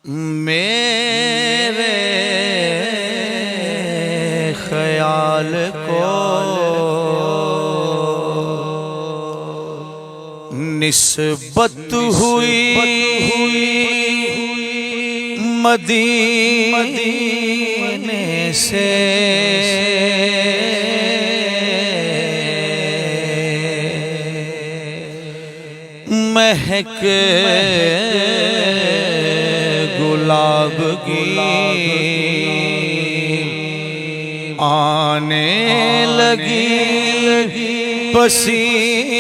میرے خیال کو نسبت ہوئی مدینے سے، مہک گلاب کی آنے لگی پسینے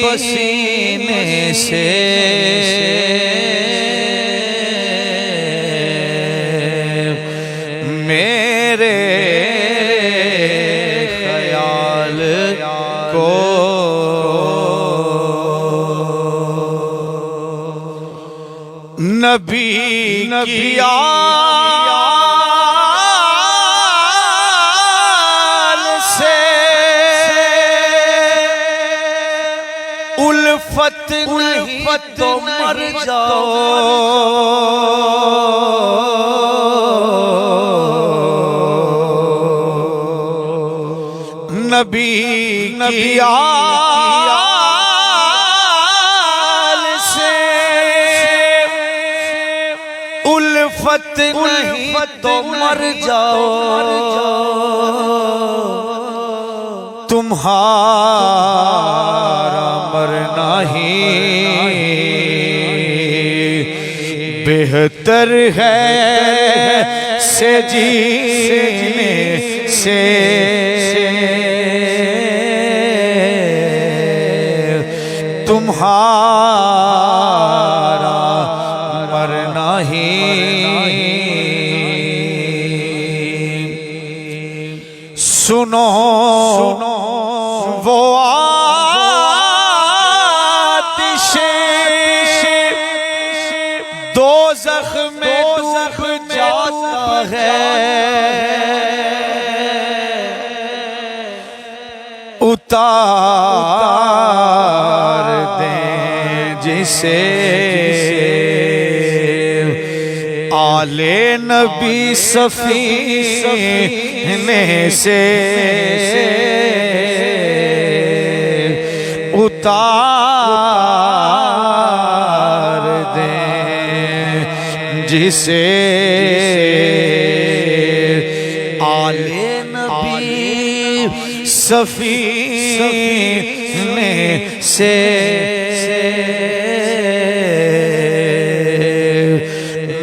سے، میرے خیال کو نبی کی آل سے الفت نہیں تو مر جاؤ، نبی کی آل سے الفت نہیں تو مر جاؤ، تمہارا مرنا ہی بہتر ہے سے جینے سے، تمہارا مرنا ہی سنو وہ آتش دوزخ میں ڈوب جاتا ہے، اتار دیں جسے آل نبی سفینے سے، اتار دیں جسے آل نبی سفینے سے،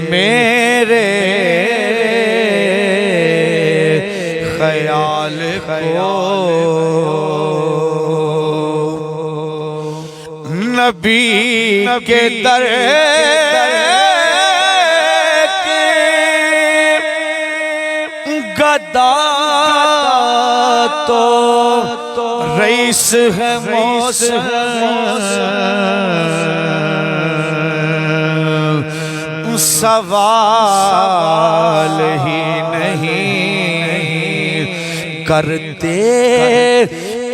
میرے خیال کو نبی کے در کے گدا تو رئیس ہے موسم، سوال ہی نہیں کرتے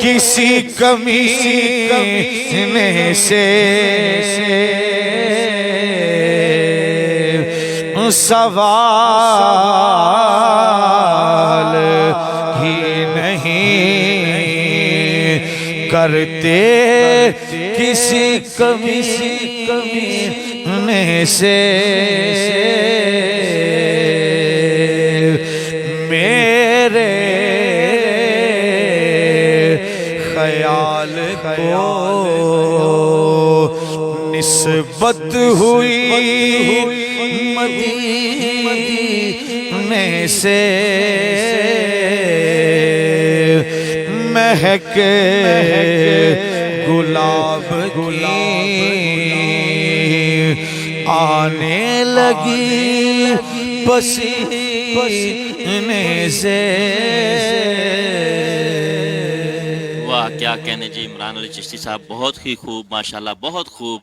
کسی کمینے سے، سوال ہی نہیں کرتے کسی کمینے سے، میرے خیال کو نسبت ہوئی مدینے سے، مہک گلاب کی آنے لگی پسینے سے۔ واہ کیا کہنے جی عمران علی چشتی صاحب، بہت ہی خوب، ماشاءاللہ بہت خوب۔